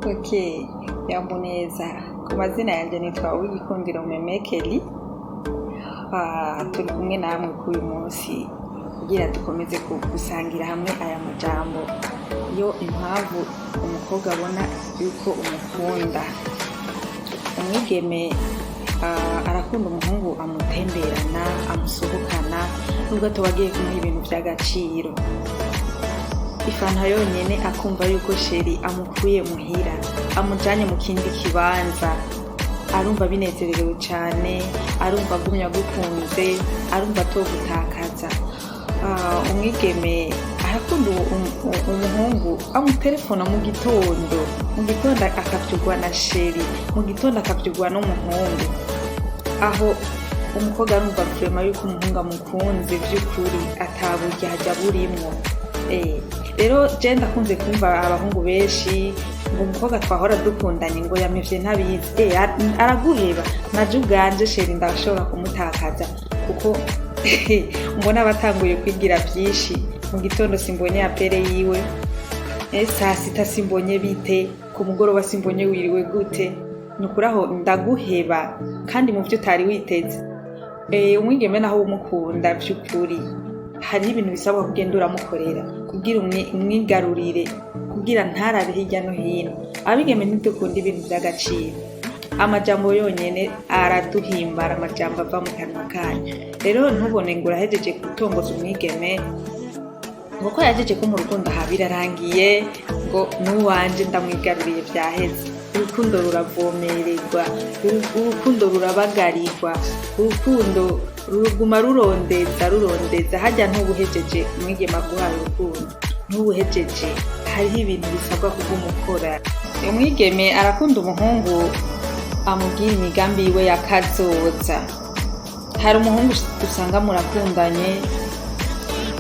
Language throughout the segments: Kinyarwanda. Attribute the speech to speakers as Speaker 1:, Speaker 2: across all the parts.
Speaker 1: Okay, Yamboneza. Ku mazina yanjye nitwa Uwigikundiro Meme Kelly. Turi kumwe namwe kuri uyu munsi kugira dukomeze gusangira hamwe aya majambo. Iyo impamvu umukobwa abona yuko umukunda. Umwigeme arakunda umuhungu amutemberana, amusohokana, nubwo atobagiye kumuha ibintu by'agaciro. Ifanta yonyene akumva yuko sheri amukuye muhira, amujanye mu kindi kibanza, arumva binezererewe cyane, arumva agumya gukunze, arumva atogutakaza. Umwigeme arakunda umuhungu amutelefona mu gitondo akavyugwa na sheri, mu gitondo akavyugwa n'umuhungu. Aho umukobwa arumva vraiment yuko umuhungu amukunze vy'ukuri, ataburya hajya burimwo. Rero je ndakunze kumva abahungu benshi ngo umukobwa twahora dukundanye ngo yamivye ntabizi. Araguheba, naje ubwanje sheri ndashobora kumutakaza kuko mbona batanguye kwigira vyinshi. Mu gitondo simbonye apere yiwe, saa sita simbonye bite, ku mugoroba simbonye wiriwe gute. Nukuraho ndaguheba kandi mu vyo utari witeze. Umwigeme naho umukunda vy'ukuri hari ibintu bisabwa kugenda uramukorera kugira umwigarurire, kugira ntarabe hirya no hino. Abigeme ntidukunda ibintu by'agaciro. Amajambo yonyene araduhimbara, amajambo ava mu kanwa kanyu. Rero ntubone ngo urahejeje gutongoza umwigeme ngo yajeje ko mu rukundo habirarangiye ngo nuwanje ndamwigaruriye vyaheze. Urukundo ruravomererwa, urukundo rurabagarirwa, urukundo ruguma rurondeza. Hajya ntubuhejeje umwigeme aguhaye urukundo, ntubuhejeje hariho ibintu bisabwa kugumukora. Umwigeme arakunda umuhungu amubwira imigambi yiwe yakazoza. Hari umuhungu usanga murakundanye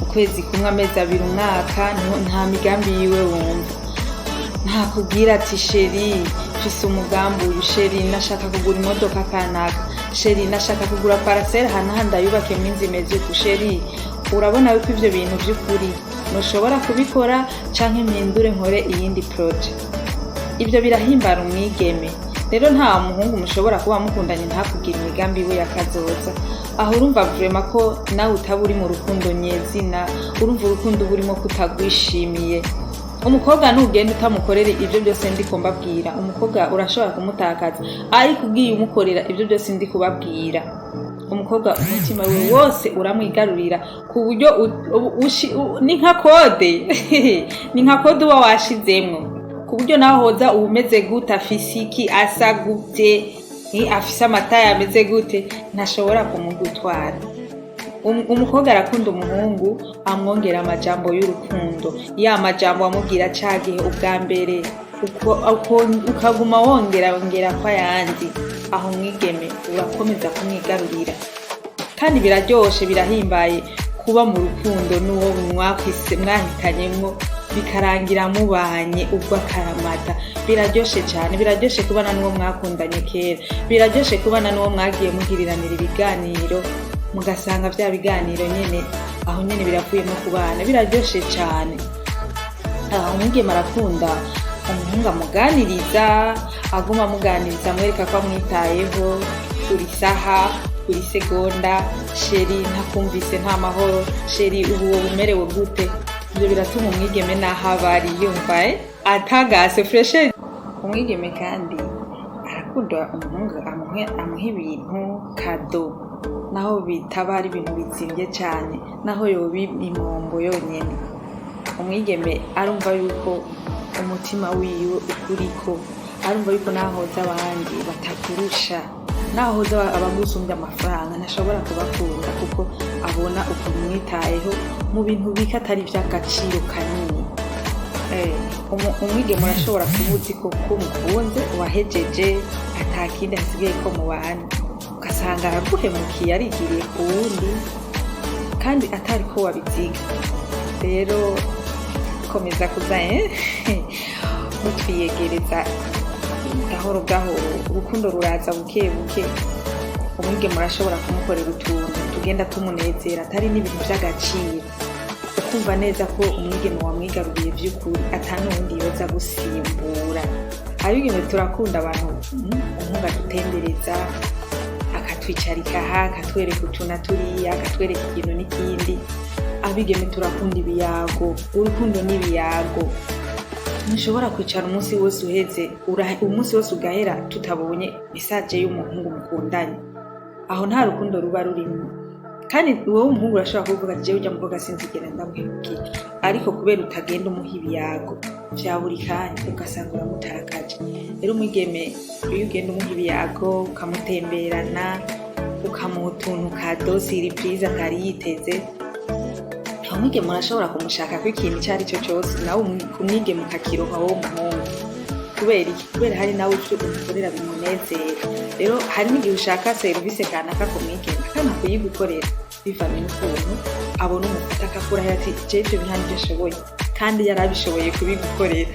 Speaker 1: ukwezi kumwe, amezi abiri, umwaka, nta migambi yiwe wumva. Ntakubwira ati sheri mfise umugambi uyu, sheri nashaka kugura imodoka kanaka, sheri nashaka kugura parcelle hana ndayubake minzi meze ku sheri. Urabona yuko ivyo bintu by'ukuri noshobora kubikora canke mpindure nkore iyindi project. Ivyo birahimbara umwigeme. Rero nta muhungu mushobora kuba mukundanye ntakubwira imigambi we yakazoza. Aho urumva vraiment ko nawe utaburi mu rukundo nyezina, urumva urukundo burimo kutagwishimiye. Umukobwa nugenda utamukorera ivyo byose ndi kumbabwira, umukobwa urashobora kumutakaza. Ariko ugiye umukorera ivyo byose ndi kubabwira, umukobwa umutima we wose uramwigarurira ku buryo ni nka kode ni nka kode uba washizemwo, ku buryo naho hoza umeze gute, afise iki, asa gute, afise amataya ameze gute, ntashobora kumugutwara. Umukobwa arakunda umuhungu amwongera amajambo y'urukundo, ya majambo amubwira cagihe ubwa mbere, ukaguma wongera kwa yandi. Aho mwigeme urakomeza kumwigarurira, kandi biraryoshe, birahimbaye kuba mu rukundo n'uwo mwahitanyemwo bikarangira mubanye ubwo akaramata. Biraryoshe cyane, biraryoshe kubana n'uwo mwakundanye kera, biraryoshe kubana n'uwo mwagiye mugiriranira ibiganiro, mugasanga bya biganiro nyene aho nyene biravuyemo kubana. Biraryoshe cyane. Umwigeme arakunda umuhungu amuganiriza, aguma amuganiriza, amwereka ko amwitayeho buri saha, buri segonda. Sheri ntakumvise nta mahoro, sheri ubu umerewe gute. Ibyo biratuma umwigeme naho abari yumva atagase fresh. Umwigeme kandi arakunda umuhungu amuha ibintu kado, naho bitaba ari ibintu bitsimbye cyane, naho yobi imombo yonyene. Umwigeme arumva yuko umutima wiwe ukuriko, arumva yuko nahoza abandi batakurusha, nahoza abagusumbya amafaranga ntashobora kubakunda, kuko abona uko mwitayeho mu bintu bikatari vy'agaciro kanini. Umwigeme arashobora kubuzi ko mukunze wahejeje, atakindi hasigaye ko mubana, ugasanga araguhemukiye, arigiriye ku wundi kandi atari ko wabiziga. Rero komeza kuza mutwiyegereza gahoro gahoro, urukundo ruraza buke buke. Umwigeme arashobora kumukorera utuntu tugenda tumunezera, atari n'ibintu by'agaciro. ukumva neza ko umwigeme wamwigaruriye by'ukuri atanundi yoza gusimbura abigeme turakunda abantu umuhungu adutembereza akatwicarika aha akatwereka utuna turiya akatwereka ikintu n'ikindi. Abigeme turakunda ibiyago, urukundo n'ibiyago. Ntushobora kwicara umunsi wose uheze umunsi wose ugahera tutabonye message y'umuhungu mukundanye, aho nta rukundo ruba rurimo. Kandi wowe umuhungu urashobora kuvuga ati jewe ujya mukobwa sinzigera ndamuhemukira, ariko kubera utagenda umuha ibiyago vya buri kanya ugasanga uramutakaje. Rero umwigeme iyo ugenda umuha ibiyago ukamutemberana ukamuha utuntu kado surprise atari yiteze, umwigeme urashobora kumushaka ko ikintu icyo ari cyo cyose nawe umwigeme ukakiroha wowe umuhungu. Kubera iki? Kubera hari nawe icyo umukorera bimunezera. Rero hari n'igihe ushaka serivisi kanaka ku mwigeme kandi kuyigukorera bivanye n'ukuntu abona umufata akakuraho ati jewe ibyo nta n'ibyo ashoboye kandi yari abishoboye kubigukorera.